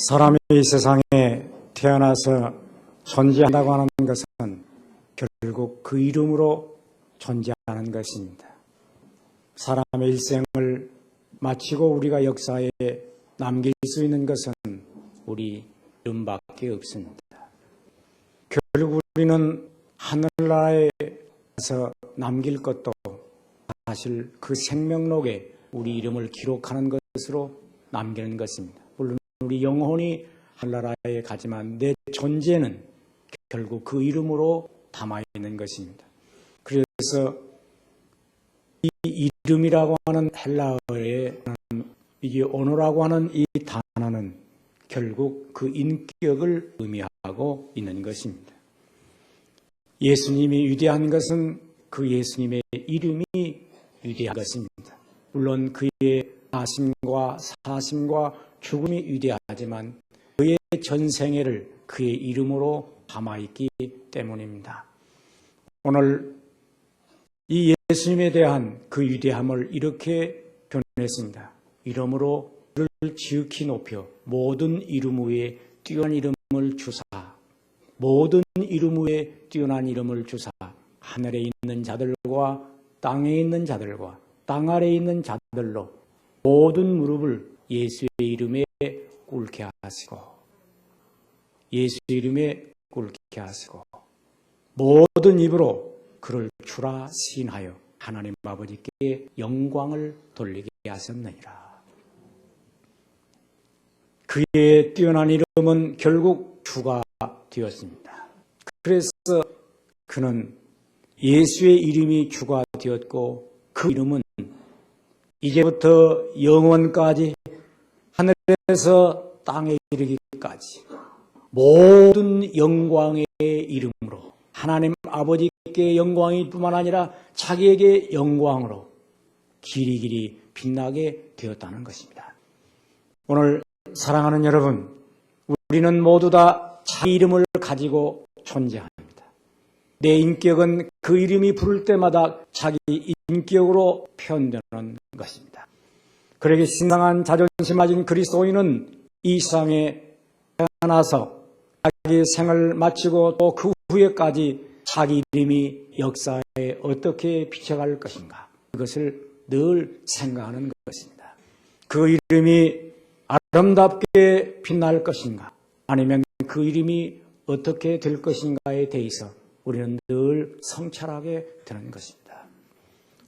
사람이 이 세상에 태어나서 존재한다고 하는 것은 결국 그 이름으로 존재하는 것입니다. 사람의 일생을 마치고 우리가 역사에 남길 수 있는 것은 우리 이름밖에 없습니다. 결국 우리는 하늘나라에서 남길 것도 사실 그 생명록에 우리 이름을 기록하는 것으로 남기는 것입니다. 물론 우리 영혼이 하늘나라에 가지만 내 존재는 결국 그 이름으로 담아있는 것입니다. 그래서 이 이름이라고 하는 헬라어의 이게 언어라고 하는 이 단어는 결국 그 인격을 의미하고 있는 것입니다. 예수님이 위대한 것은 그 예수님의 이름이 위대한 것입니다. 물론 그의 나심과 사심과 죽음이 위대하지만 그의 전생애를 그의 이름으로 담아있기 때문입니다. 오늘 이 예수님에 대한 그 위대함을 이렇게 표현했습니다. 이름으로 그를 지극히 높여 모든 이름 위에 뛰어난 이름을 주사, 모든 이름 위에 뛰어난 이름을 주사, 하늘에 있는 자들과 땅에 있는 자들과 땅 아래에 있는 자들로 모든 무릎을 예수의 이름에 꿇게 하시고, 예수의 이름에 꿇게 하시고, 모든 입으로 그를 주라 시인하여 하나님 아버지께 영광을 돌리게 하셨느니라. 그의 뛰어난 이름은 결국 주가 되었습니다. 그래서 그는 예수의 이름이 주가 되었고, 그 이름은 이제부터 영원까지 하늘에서 땅에 이르기까지 모든 영광의 이름으로 하나님 아버지께 영광이 뿐만 아니라 자기에게 영광으로 길이길이 빛나게 되었다는 것입니다. 오늘 사랑하는 여러분, 우리는 모두 다 자기 이름을 가지고 존재합니다. 내 인격은 그 이름이 부를 때마다 자기 인격으로 표현되는 것입니다. 그러기 신성한 자존심 가진 그리스도인은 이 세상에 태어나서 자기 생을 마치고 또 그 후에까지 자기 이름이 역사에 어떻게 비춰갈 것인가, 그것을 늘 생각하는 것입니다. 그 이름이 아름답게 빛날 것인가, 아니면 그 이름이 어떻게 될 것인가에 대해서 우리는 늘 성찰하게 되는 것입니다.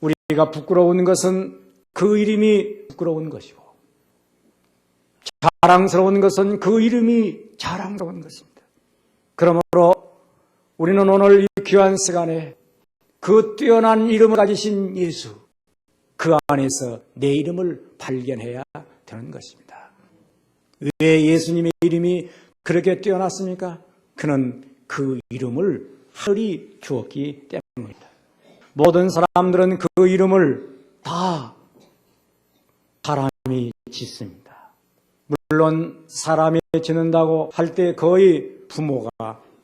우리가 부끄러운 것은 그 이름이 부끄러운 것이고, 자랑스러운 것은 그 이름이 자랑스러운 것입니다. 그러므로 우리는 오늘 이 귀한 시간에 그 뛰어난 이름을 가지신 예수, 그 안에서 내 이름을 발견해야 되는 것입니다. 왜 예수님의 이름이 그렇게 뛰어났습니까? 그는 그 이름을 하늘이 주었기 때문입니다. 모든 사람들은 그 이름을 다 사람이 짓습니다. 물론 사람이 짓는다고 할 때 거의 부모가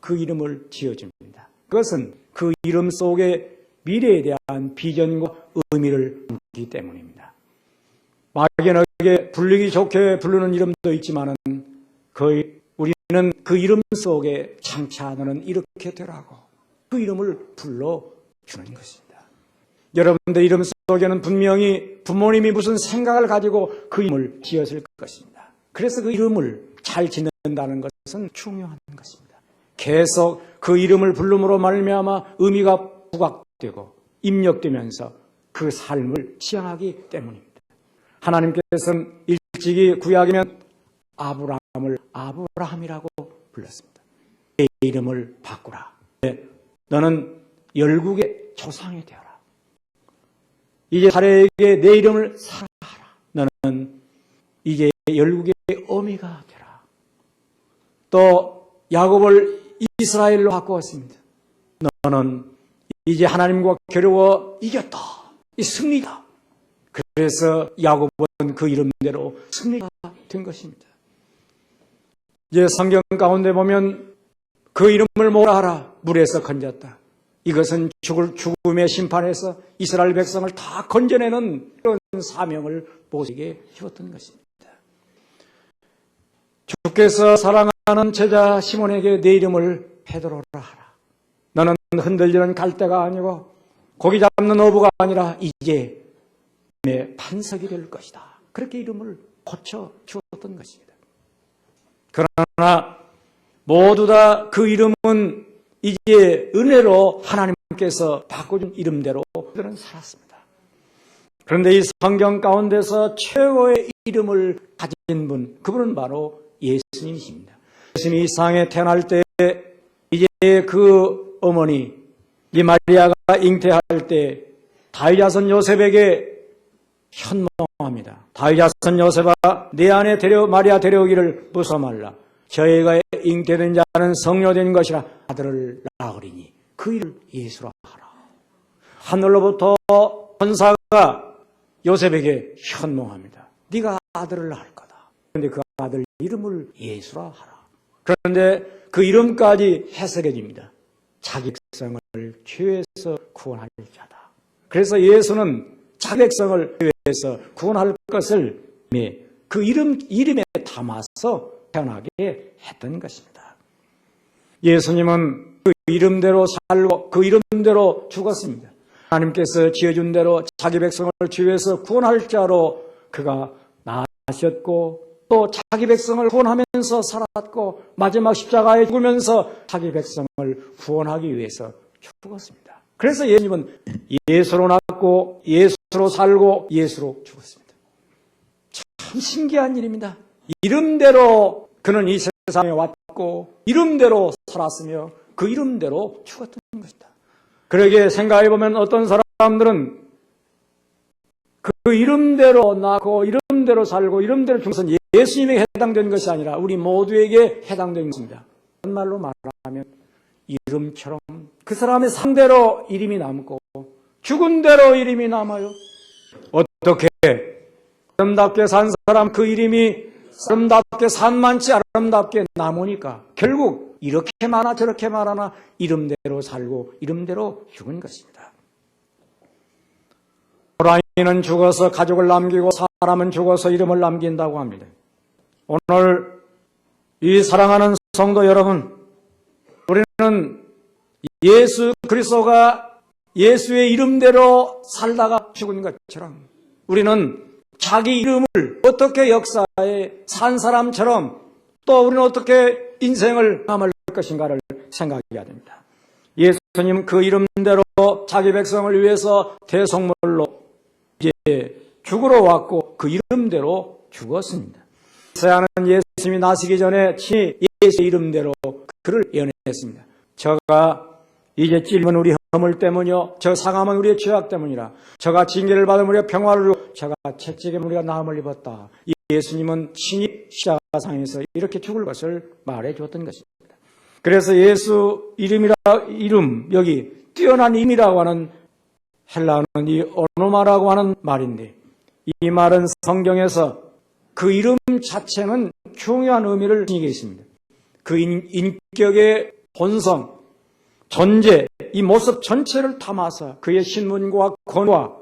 그 이름을 지어줍니다. 그것은 그 이름 속에 미래에 대한 비전과 의미를 담기 때문입니다. 막연하게 불리기 좋게 부르는 이름도 있지만은 거의 우리는 그 이름 속에 장차 너는 이렇게 되라고 그 이름을 불러주는 것입니다. 여러분들 이름 속에는 분명히 부모님이 무슨 생각을 가지고 그 이름을 지었을 것입니다. 그래서 그 이름을 잘 짓는다는 것은 중요한 것입니다. 계속 그 이름을 부름으로 말미암아 의미가 부각되고 입력되면서 그 삶을 지향하기 때문입니다. 하나님께서는 일찍이 구약이면 아브라함을 아브라함이라고 불렀습니다. 내 이름을 바꾸라. 너는 열국의 조상이 되어라. 이제 사례에게 내 이름을 사랑하라. 너는 이제 열국의 어미가 되라. 또 야곱을 이스라엘로 바꾸었습니다. 너는 이제 하나님과 겨루어 이겼다. 이 승리다. 그래서 야곱은 그 이름대로 승리가 된 것입니다. 이제 성경 가운데 보면 그 이름을 뭐라 하라? 물에서 건졌다. 이것은 죽음의 심판에서 이스라엘 백성을 다 건져내는 그런 사명을 모세에게 주었던 것입니다. 주께서 사랑하는 제자 시몬에게 내 이름을 베드로라 하라. 너는 흔들리는 갈대가 아니고 고기 잡는 어부가 아니라 이제 내 반석이 될 것이다. 그렇게 이름을 고쳐 주었던 것입니다. 그러나 모두 다 그 이름은 이제 은혜로 하나님께서 바꿔준 이름대로 그들은 살았습니다. 그런데 이 성경 가운데서 최고의 이름을 가진 분, 그분은 바로 예수님이십니다. 예수님이 이 세상에 태어날 때 이제 그 어머니 이 마리아가 잉태할 때 다윗 자손 요셉에게 현몽합니다. 다윗 자손 요셉아, 내 안에 마리아 데려오기를 무서 말라. 저희가 잉태된 자는 성녀된 것이라 아들을 낳으리니 그 이름을 예수라 하라. 하늘로부터 천사가 요셉에게 현몽합니다. 네가 아들을 낳을 거다. 그런데 그 아들 이름을 예수라 하라. 그런데 그 이름까지 해석해집니다. 자기 백성을 죄에서 구원할 자다. 그래서 예수는 자기 백성을 죄에서 구원할 것을 그 이름에 담아서 태어나게 했던 것입니다. 예수님은 그 이름대로 살고 그 이름대로 죽었습니다. 하나님께서 지어준 대로 자기 백성을 죄에서 구원할 자로 그가 나셨고 또 자기 백성을 구원하면서 살았고 마지막 십자가에 죽으면서 자기 백성을 구원하기 위해서 죽었습니다. 그래서 예수님은 예수로 낳고 예수로 살고 예수로 죽었습니다. 참 신기한 일입니다. 이름대로 그는 이 세상에 왔고 이름대로 살았으며 그 이름대로 죽었던 것이다. 그러게 생각해보면 어떤 사람들은 그 이름대로 낳고 이름대로 살고 이름대로 죽은 것은 예수님에게 해당된 것이 아니라 우리 모두에게 해당된 것입니다. 그런 말로 말하면 이름처럼 그 사람의 상대로 이름이 남고 죽은 대로 이름이 남아요. 어떻게 아름답게 산 사람 그 이름이 아름답게 산만치 아름답게 남으니까 결국 이렇게 많아 저렇게 말하나 이름대로 살고 이름대로 죽은 것입니다. 호랑이는 죽어서 가족을 남기고 사람은 죽어서 이름을 남긴다고 합니다. 오늘 이 사랑하는 성도 여러분, 우리는 예수 그리스도가 예수의 이름대로 살다가 죽은 것처럼 우리는 자기 이름을 어떻게 역사에 산 사람처럼 또 우리는 어떻게 인생을 남을 것인가를 생각해야 됩니다. 예수님 그 이름대로 자기 백성을 위해서 대속물로 이제 죽으러 왔고 그 이름대로 죽었습니다. 이사야는 예수님이 나시기 전에 친히 예수의 이름대로 그를 예언했습니다. 저가 이제 찔림은 우리 허물 때문이요 저 상함은 우리의 죄악 때문이라 저가 징계를 받은 우리의 평화를 저가 채찍에 우리가 나음을 입었다. 예수님은 친히 십자가상에서 이렇게 죽을 것을 말해 주었던 것입니다. 그래서 예수 이름 여기 뛰어난 이름이라고 하는 헬라어는 이 오노마라고 하는 말인데 이 말은 성경에서 그 이름 자체는 중요한 의미를 지니고 있습니다. 그 인격의 본성, 존재, 이 모습 전체를 담아서 그의 신분과 권위와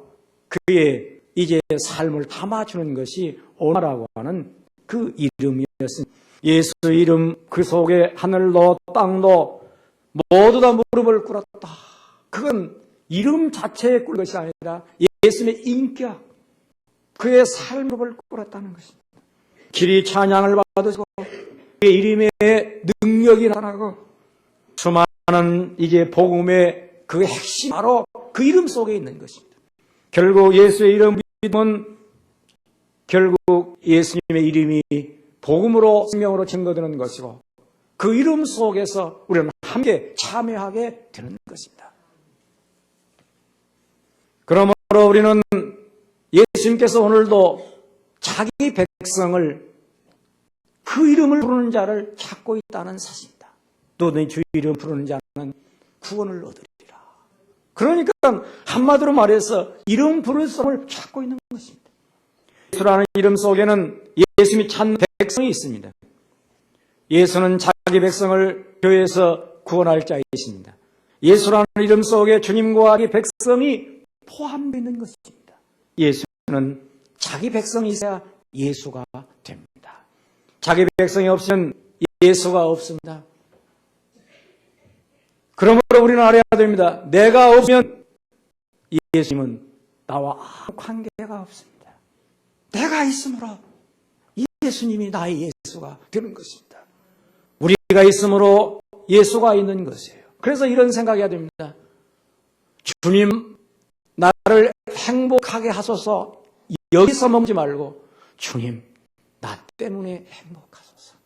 그의 이제 삶을 담아주는 것이 오노마라고 하는 그 이름이었습니다. 예수 이름 그 속에 하늘도 땅도 모두 다 무릎을 꿇었다. 그건 이름 자체에 꿇은 것이 아니라 예수님의 인격, 그의 삶을 꿇었다는 것입니다. 길이 찬양을 받으시고 그의 이름의 능력이 나타나고 수많은 이제 복음의 그 핵심 바로 그 이름 속에 있는 것입니다. 결국 예수의 이름 믿음은 결국 예수님의 이름이 복음으로 생명으로 증거되는 것이고 그 이름 속에서 우리는 함께 참여하게 되는 것입니다. 그러므로 우리는 예수님께서 오늘도 자기 백성을 그 이름을 부르는 자를 찾고 있다는 사실입니다. 또 내 주 이름 부르는 자는 구원을 얻으리라. 그러니까 한마디로 말해서 이름 부르는 사람을 찾고 있는 것입니다. 예수라는 이름 속에는 예수님이 찾는 백성이 있습니다. 예수는 자기 백성을 교회에서 구원할 자이십니다. 예수라는 이름 속에 주님과 자기 백성이 포함되어 있는 것입니다. 예수는 자기 백성이 있어야 예수가 됩니다. 자기 백성이 없으면 예수가 없습니다. 그러므로 우리는 알아야 됩니다. 내가 없으면 예수님은 나와 아무 관계가 없습니다. 내가 있으므로 예수님이 나의 예수가 되는 것입니다. 우리가 있으므로 예수가 있는 것이에요. 그래서 이런 생각해야 됩니다. 주님, 나를 행복하게 하소서. 여기서 머무지 말고 주님, 나 때문에 행복하소서.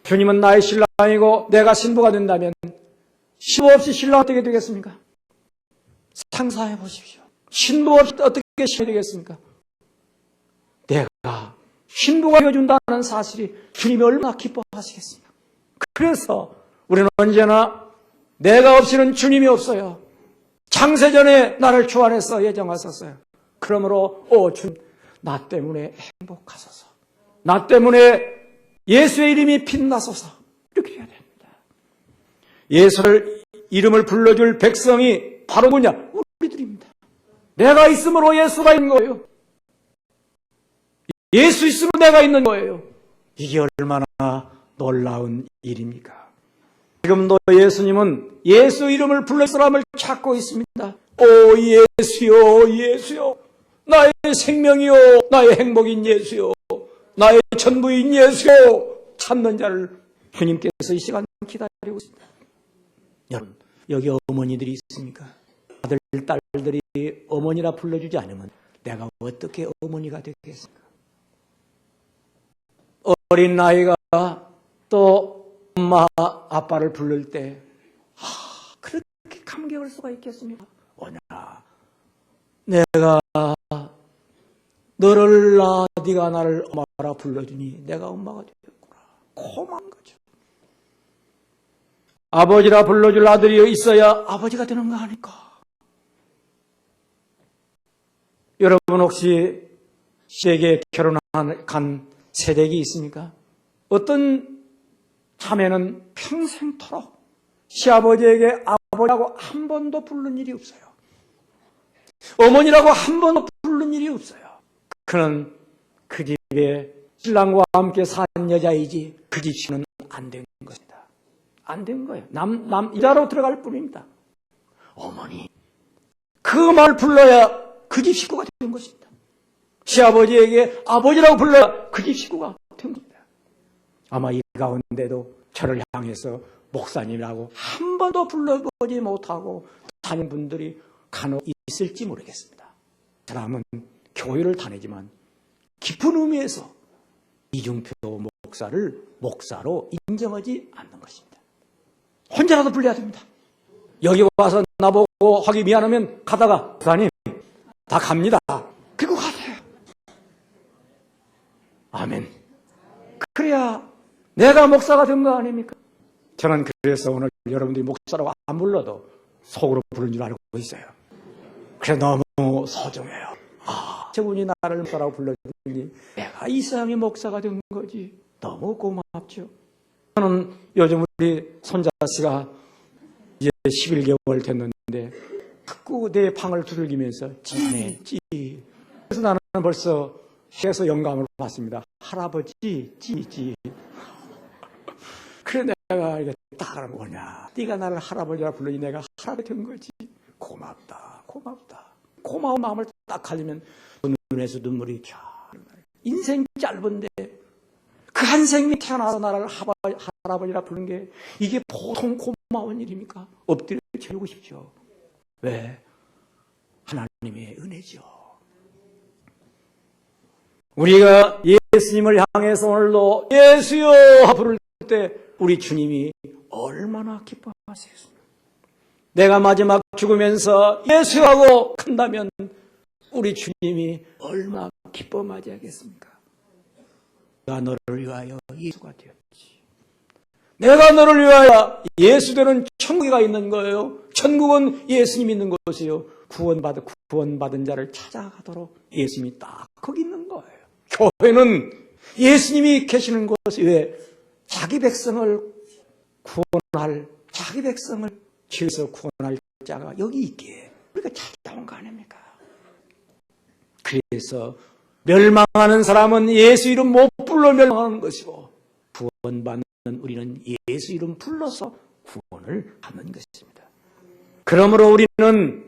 주님은 나의 신랑이고 내가 신부가 된다면 신부 없이 신랑 어떻게 되겠습니까? 상상해 보십시오. 신부 없이 어떻게 신이 되겠습니까? 내가 신부가 되어준다는 사실이 주님이 얼마나 기뻐하시겠습니까? 그래서 우리는 언제나 내가 없이는 주님이 없어요. 창세전에 나를 주안해서 예정하셨어요. 그러므로 주님, 나 때문에 행복하소서. 나 때문에 예수의 이름이 빛나소서. 이렇게 해야 됩니다. 예수를 이름을 불러줄 백성이 바로 뭐냐? 우리들입니다. 내가 있으므로 예수가 있는 거예요. 예수 있으면 내가 있는 거예요. 이게 얼마나 놀라운 일입니까? 지금도 예수님은 예수 이름을 불러 사람을 찾고 있습니다. 오 예수요, 예수요. 나의 생명이요, 나의 행복인 예수요, 나의 전부인 예수요. 찾는 자를 주님께서 이 시간 기다리고 있습니다. 여러분, 여기 어머니들이 있습니까? 아들, 딸들이 어머니라 불러주지 않으면 내가 어떻게 어머니가 되겠습니까? 어린 나이가 또 엄마, 아빠를 부를 때 그렇게 감격할 수가 있겠습니까? 오냐, 내가 너를 네가 나를 엄마라 불러주니 내가 엄마가 되었구나. 고마운 거죠. 아버지라 불러줄 아들이 있어야 아버지가 되는 거 아닐까? 여러분 혹시 시댁에 결혼한 세댁이 있습니까? 어떤 자매는 평생토록 시아버지에게 아버지라고 한 번도 부른 일이 없어요. 어머니라고 한 번도 부른 일이 없어요. 그는 그 집에 신랑과 함께 산 여자이지 그 집신은 안 된 것이다. 안 된 거예요. 남자로 들어갈 뿐입니다. 어머니, 그 말 불러야 그 집 식구가 된 것입니다. 시아버지에게 아버지라고 불러야 그 집 식구가 된 겁니다. 아마 이 가운데도 저를 향해서 목사님이라고 한 번도 불러보지 못하고 다니는 분들이 간혹 있을지 모르겠습니다. 사람은 교회를 다니지만 깊은 의미에서 이중표 목사를 목사로 인정하지 않는 것입니다. 혼자라도 불러야 됩니다. 여기 와서 나보고 하기 미안하면 가다가 목사님 다 갑니다. 그리고 가세요. 아멘. 그래야 내가 목사가 된 거 아닙니까? 저는 그래서 오늘 여러분들이 목사라고 안 불러도 속으로 부른 줄 알고 있어요. 그래 너무 소중해요. 저분이 나를 목사라고 불러주니 내가 이 세상의 목사가 된 거지. 너무 고맙죠. 저는 요즘 우리 손자씨가 이제 11개월 됐는데 자꾸 내 방을 두들기면서 찌네. 그래서 나는 벌써 해서 영감을 받습니다. 할아버지 찌. 그래 내가 이게 딱 하는 거냐. 네가 나를 할아버지라 불러니 내가 할아버지 된 거지. 고맙다. 고마운 마음을 딱 가지면 눈에서 눈물이 쫙. 인생 짧은데 그 한 생이 태어나서 나를 할아버지라 부르는 게 이게 보통 고마운 일입니까? 엎드려 채우고 싶죠. 왜? 하나님의 은혜죠. 우리가 예수님을 향해서 오늘도 예수여 부를 때 우리 주님이 얼마나 기뻐하시겠습니까? 내가 마지막 죽으면서 예수하고 간다면 우리 주님이 얼마나 기뻐 맞이하겠습니까? 내가 너를 위하여 예수가 되었지. 내가 너를 위하여 예수 되는 천국이 있는 거예요. 천국은 예수님이 있는 곳이요. 구원받은 자를 찾아가도록 예수님이 딱 거기 있는 거예요. 교회는 예수님이 계시는 곳이 왜? 자기 백성을 구원할, 자기 백성을 죄에서 구원할 자가 여기 있기에 우리가 찾아온 거 아닙니까? 그래서 멸망하는 사람은 예수 이름 못 불러 멸망하는 것이고 구원받는 우리는 예수 이름 불러서 구원을 받는 것입니다. 그러므로 우리는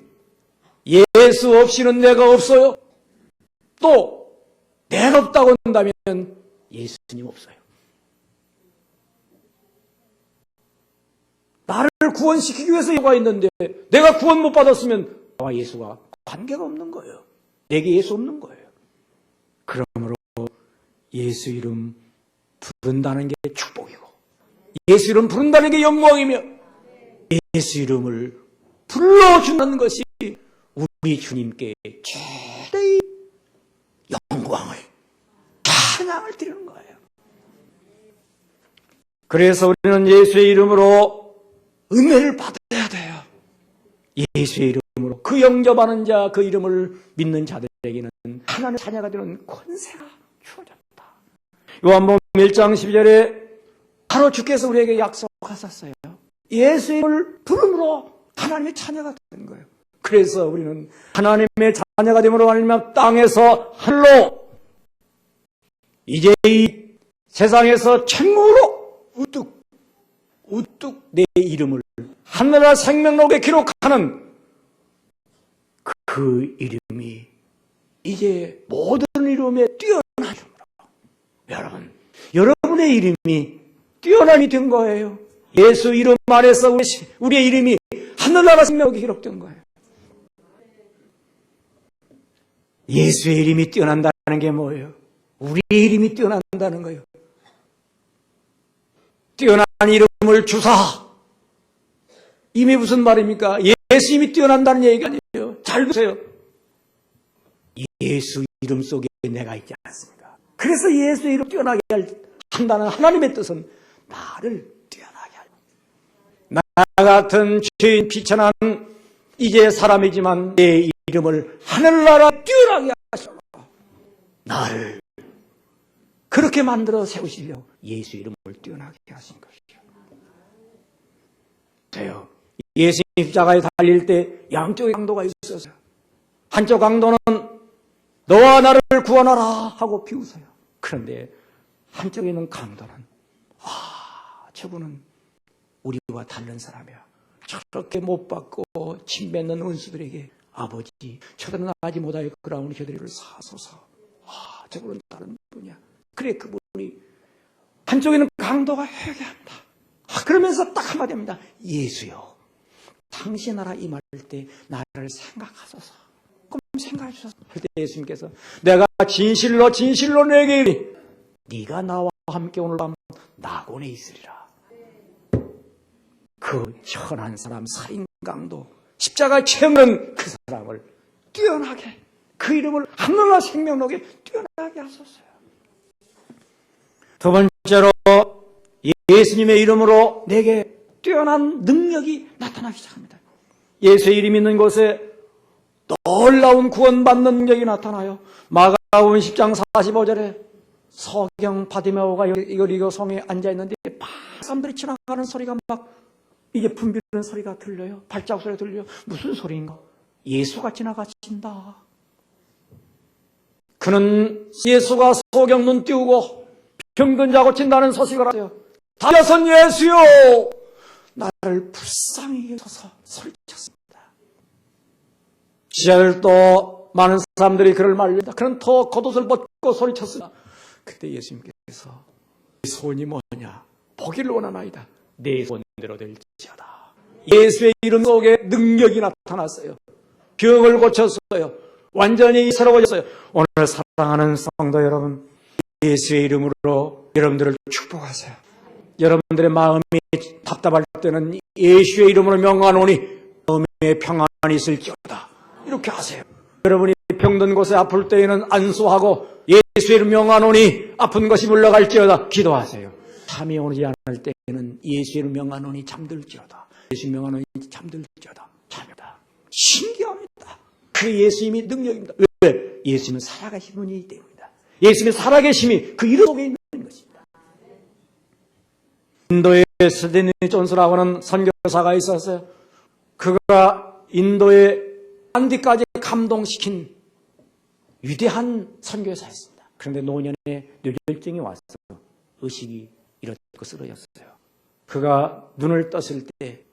예수 없이는 내가 없어요. 또 내가 없다고 한다면 예수님 없어요. 나를 구원시키기 위해서 예수가 있는데 내가 구원 못 받았으면 나와 예수가 관계가 없는 거예요. 내게 예수 없는 거예요. 그러므로 예수 이름 부른다는 게 축복이고 예수 이름 부른다는 게 영광이며 예수 이름을 불러주는 것이 우리 주님께 최대의 영광을 찬양을 드리는 거예요. 그래서 우리는 예수의 이름으로 은혜를 받아야 돼요. 예수의 이름으로 그 영접하는 자, 그 이름을 믿는 자들에게는 하나님의 자녀가 되는 권세가 주어졌다. 요한복음 1장 12절에 바로 주께서 우리에게 약속하셨어요. 예수의 이름을 부름으로 하나님의 자녀가 되는 거예요. 그래서 우리는 하나님의 자녀가 됨으로 말미암아 땅에서 하늘로 이제 이 세상에서 천국으로 우뚝 내 이름을 하늘나라 생명록에 기록하는 그 이름이 이제 모든 이름에 뛰어난 이름으로 여러분의 이름이 뛰어남이 된 거예요. 예수 이름 안에서 우리의 이름이 하늘나라 생명록에 기록된 거예요. 예수의 이름이 뛰어난다는 게 뭐예요? 우리의 이름이 뛰어난다는 거예요. 뛰어난 이름을 주사. 이미 무슨 말입니까? 예수님이 뛰어난다는 얘기가 아니에요. 잘 보세요. 예수 이름 속에 내가 있지 않습니까? 그래서 예수 이름 뛰어나게 한다는 하나님의 뜻은 나를 뛰어나게 할. 나 같은 죄인 비천한 이제 사람이지만 내 이름을 하늘나라 뛰어나게 하시고 나를 그렇게 만들어 세우시려고 예수 이름을 뛰어나게 하신 것이죠. 예수님 십자가에 달릴 때 양쪽에 강도가 있었어요. 한쪽 강도는 너와 나를 구원하라 하고 비웃어요. 그런데 한쪽에 있는 강도는 저분은 우리와 다른 사람이야. 저렇게 못 받고 침 뱉는 원수들에게 아버지 저들은 하지 못하였거라오니 저들을 사소서. 저분은 다른 분이야. 그래 그분이 한쪽에는 강도가 회개한다. 그러면서 딱 한마디 합니다. 예수여 당신 나라 임할 때 나를 생각하소서. 그럼 생각해 주소서. 할 때 예수님께서 내가 진실로 내게 이르리 네가 나와 함께 오늘 밤 낙원에 있으리라. 그 천한 사람 살인 강도 십자가에 채우는 그 사람을 뛰어나게 그 이름을 하늘나라 생명록에 뛰어나게 하소서요. 두 번째로 예수님의 이름으로 내게 뛰어난 능력이 나타나기 시작합니다. 예수의 이름이 있는 곳에 놀라운 구원받는 능력이 나타나요. 마가복음 10장 45절에 서경 바디메오가 여리고 성에 앉아있는데 사람들이 지나가는 소리가 막 이게 붐비는 소리가 들려요. 발자국 소리가 들려요. 무슨 소리인가? 예수가 지나가신다. 그는 예수가 소경 눈 띄우고 병든 자 고친다는 소식을 하세요. 다여선 예수요 나를 불쌍히 여기서 소리쳤습니다. 지하들도 많은 사람들이 그를 말립니다. 그는 더 겉옷을 벗고 소리쳤습니다. 그때 예수님께서 소원이 뭐냐? 보기를 원하나이다. 내 소원대로 될지어다. 예수의 이름 속에 능력이 나타났어요. 병을 고쳤어요. 완전히 새로워졌어요. 오늘 사랑하는 성도 여러분, 예수의 이름으로 여러분들을 축복하세요. 여러분들의 마음이 답답할 때는 예수의 이름으로 명하노니 마음에 평안이 있을지어다. 이렇게 하세요. 여러분이 병든 곳에 아플 때에는 안수하고 예수의 이름 명하노니 아픈 것이 물러갈지어다. 기도하세요. 잠이 오지 않을 때에는 예수의 이름 명하노니 잠들지어다. 예수의 이름 명하노니 잠들지어다. 잠이다. 신기합니다. 그 예수님이 능력입니다. 왜? 예수님은 살아계신 분이기 때문입니다. 예수님의 살아계심이 그 이름 속에 있는 것입니다. 인도의 스데니 존스라고 하는 선교사가 있었어요. 그가 인도의 안디까지 감동시킨 위대한 선교사였습니다. 그런데 노년에 뇌졸중이 와서 의식이 이렇게 쓰러졌어요. 그가 눈을 떴을 때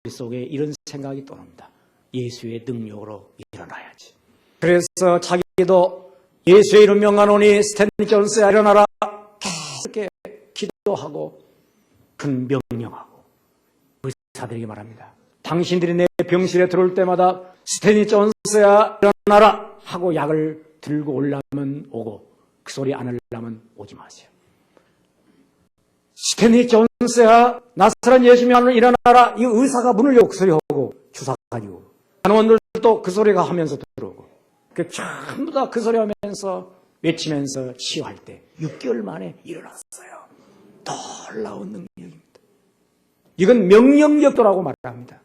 머릿속에 이런 생각이 떠납니다. 예수의 능력으로 일어나야지. 그래서 자기도 예수의 이름 명하노니 스탠리 존스야 일어나라 이렇게 기도하고 큰 명령하고 의사들에게 말합니다. 당신들이 내 병실에 들어올 때마다 스탠리 존스야 일어나라 하고 약을 들고 올라면 오고 그 소리 안 하려면 오지 마세요. 스탠리 존스야 나사렛 예수님이 일어나라. 이 의사가 문을 열고 그 소리하고 주사 가지고 간호원들도 그 소리가 하면서 들어오고 전부 다 그 소리 하면서 외치면서 치유할 때 6개월 만에 일어났어요. 놀라운 능력입니다. 이건 명령력도라고 말합니다.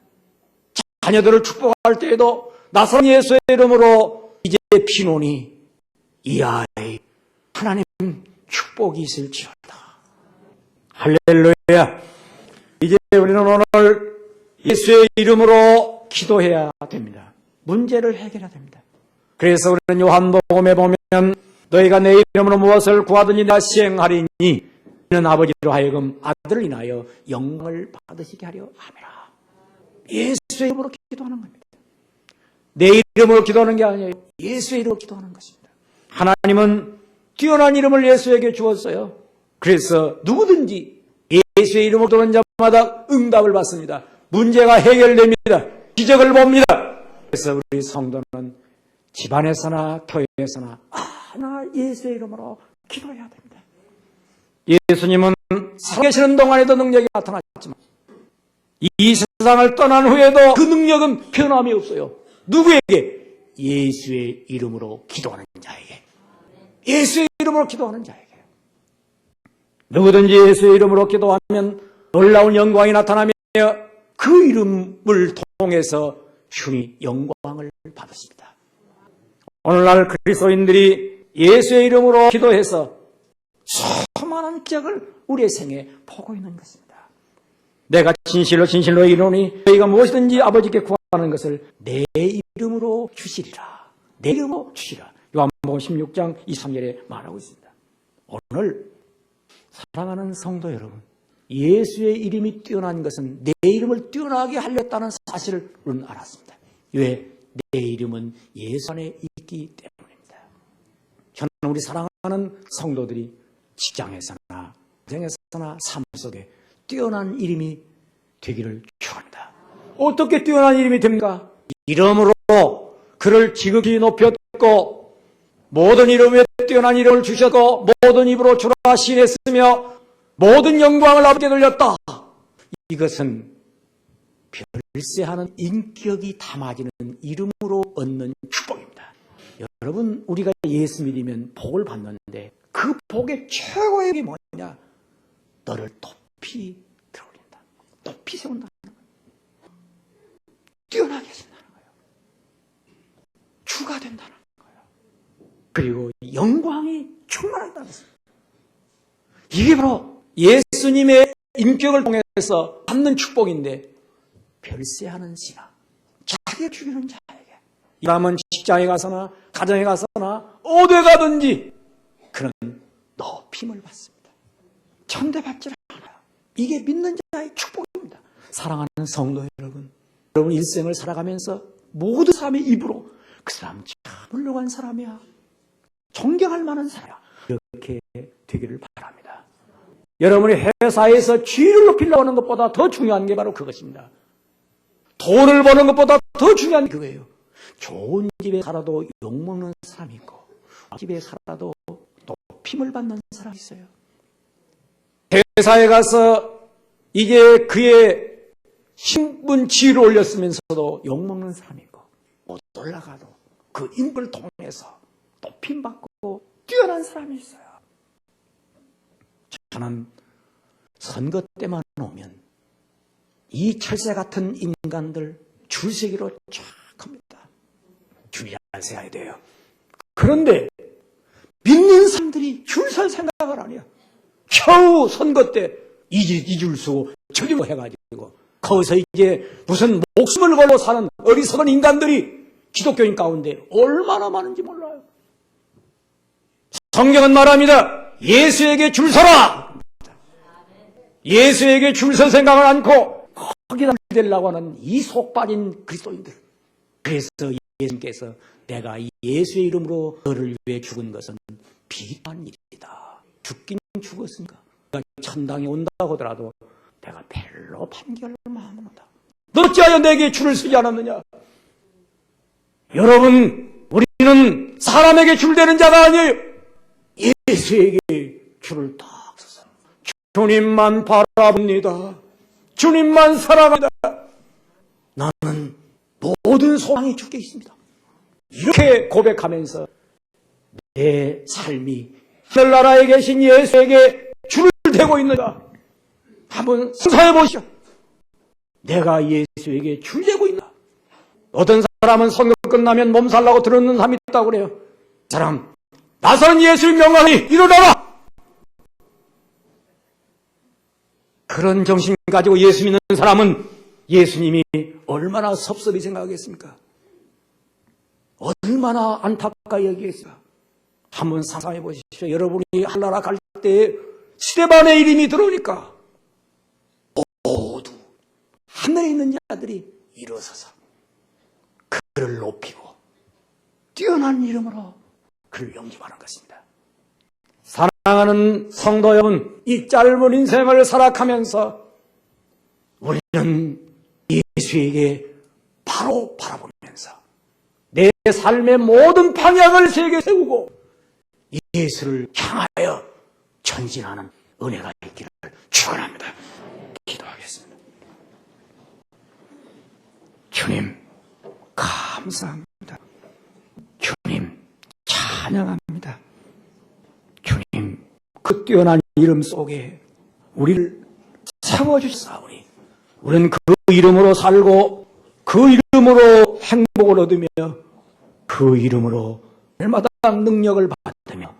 자녀들을 축복할 때에도 나사렛 예수의 이름으로 이제 피노니 이 아이 하나님 축복이 있을지어다. 할렐루야. 이제 우리는 오늘 예수의 이름으로 기도해야 됩니다. 문제를 해결해야 됩니다. 그래서 우리는 요한복음에 보면 너희가 내 이름으로 무엇을 구하든지 내가 시행하리니 이는 아버지로 하여금 아들을 인하여 영광을 받으시게 하려 함이라. 예수의 이름으로 기도하는 겁니다. 내 이름으로 기도하는 게 아니에요. 예수의 이름으로 기도하는 것입니다. 하나님은 뛰어난 이름을 예수에게 주었어요. 그래서 누구든지 예수의 이름으로 기도하는 자마다 응답을 받습니다. 문제가 해결됩니다. 기적을 봅니다. 그래서 우리 성도는 집안에서나 교회에서나 하나 예수의 이름으로 기도해야 됩니다. 예수님은 살아계시는 동안에도 능력이 나타났지만 이 세상을 떠난 후에도 그 능력은 변함이 없어요. 누구에게? 예수의 이름으로 기도하는 자에게. 예수의 이름으로 기도하는 자에게. 누구든지 예수의 이름으로 기도하면 놀라운 영광이 나타나며 그 이름을 통해서 주님이 영광을 받으십니다. 오늘날 그리스도인들이 예수의 이름으로 기도해서 수많은 기적을 우리의 생에 보고 있는 것입니다. 내가 진실로 이르노니 너희가 무엇이든지 아버지께 구하는 것을 내 이름으로 주시리라. 내 이름으로 주시라. 요한복음 16장 23절에 말하고 있습니다. 오늘 사랑하는 성도 여러분, 예수의 이름이 뛰어난 것은 내 이름을 뛰어나게 하렸다는 사실을 우리는 알았습니다. 왜? 내 이름은 예수 안에 있기 때문입니다. 저는 우리 사랑하는 성도들이 직장에서나 가정에서나 삶 속에 뛰어난 이름이 되기를 축원합니다. 어떻게 뛰어난 이름이 됩니까? 이름으로 그를 지극히 높였고 모든 이름에 뛰어난 이름을 주셨고 모든 입으로 주라 시인했으며 모든 영광을 아버지께 돌렸다. 이것은 별세하는 인격이 담아지는 이름으로 얻는 축복입니다. 여러분, 우리가 예수 믿으면 복을 받는데 그 복의 최고의 게 뭐냐? 너를 높이 들어올린다. 높이 세운다는 거예요. 뛰어나게 해준다는 거예요. 주가 된다는 거예요. 그리고 영광이 충만하다는 거예요. 이게 바로 예수님의 인격을 통해서 받는 축복인데 별세하는 신앙, 자기를 죽이는 자에게 이 사람은 직장에 가서나 가정에 가서나 어디 가든지 그런 높임을 받습니다. 천대받지 않아요. 이게 믿는 자의 축복입니다. 사랑하는 성도 여러분, 여러분 일생을 살아가면서 모든 사람의 입으로 그 사람 참 훌륭한 사람이야, 존경할 만한 사람이야, 이렇게 되기를 바랍니다. 여러분이 회사에서 지위를 높이려고 하는 것보다 더 중요한 게 바로 그것입니다. 돈을 버는 것보다 더 중요한 게 그거예요. 좋은 집에 살아도 욕먹는 사람이 있고 집에 살아도 높임을 받는 사람이 있어요. 회사에 가서 이게 그의 신분 지위를 올렸으면서도 욕먹는 사람이 있고 못 올라가도 그 인을 통해서 높임받고 뛰어난 사람이 있어요. 저는 선거 때만 오면 이 철새 같은 인간들 줄서기로 쫙 합니다. 줄이 안 서야 돼요. 그런데 믿는 사람들이 줄 설 생각을 안 해요. 겨우 선거 때 이 줄 서고 저기 뭐 해가지고 거기서 이제 무슨 목숨을 걸고 사는 어리석은 인간들이 기독교인 가운데 얼마나 많은지 몰라요. 성경은 말합니다. 예수에게 줄 서라. 예수에게 줄 설 생각을 않고 거기다 되려고 하는 이 속 빠진 그리스도인들. 그래서 예수님께서 내가 예수의 이름으로 너를 위해 죽은 것은 비단 일이다. 죽긴 죽었으니까 내가 천당에 온다고 하더라도 내가 별로 판결을 마음하다. 너 어찌하여 내게 줄을 서지 않았느냐? 여러분, 우리는 사람에게 줄대는 자가 아니에요. 예수에게 줄을 딱 서서 주님만 바라봅니다. 주님만 사랑합니다. 나는 모든 소망이 주께 있습니다. 이렇게 고백하면서 내 삶이 하늘나라에 계신 예수에게 줄을 대고 있는가? 한번 생각해 보시오. 내가 예수에게 줄 대고 있나? 어떤 사람은 선거 끝나면 몸살나고 들었는 사람이 있다고 그래요. 그 사람, 나선 예수의 명하니 일어나라! 그런 정신 가지고 예수 믿는 사람은 예수님이 얼마나 섭섭히 생각하겠습니까? 얼마나 안타까이 여기겠습니까? 한번 상상해 보십시오. 여러분이 하늘나라 갈 때 스데반의 이름이 들어오니까 모두 하늘에 있는 자들이 일어서서 그를 높이고 뛰어난 이름으로 그를 영접하는 것입니다. 사랑하는 성도 여러분, 이 짧은 인생을 살아가면서 우리는 예수에게 바로 바라보면서 내 삶의 모든 방향을 세게 세우고 예수를 향하여 전진하는 은혜가 있기를 축원합니다. 기도하겠습니다. 주님, 감사합니다. 주님, 찬양합니다. 주님, 그 뛰어난 이름 속에 우리를 세워주사오니 우리는 그 이름으로 살고 그 이름으로 행복을 얻으며 그 이름으로 날마다 능력을 받으며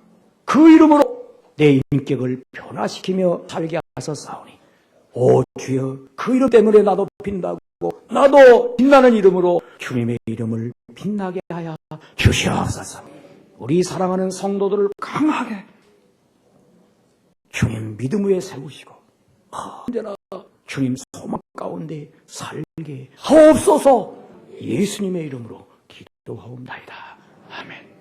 그 이름으로 내 인격을 변화시키며 살게 하소서오니 오 주여, 그 이름 때문에 나도 빛나고 나도 빛나는 이름으로 주님의 이름을 빛나게 하여 주시옵소서. 우리 사랑하는 성도들을 강하게 주님 믿음 위에 세우시고 언제나 주님 소망 가운데 살게 하옵소서. 예수님의 이름으로 기도하옵나이다. 아멘.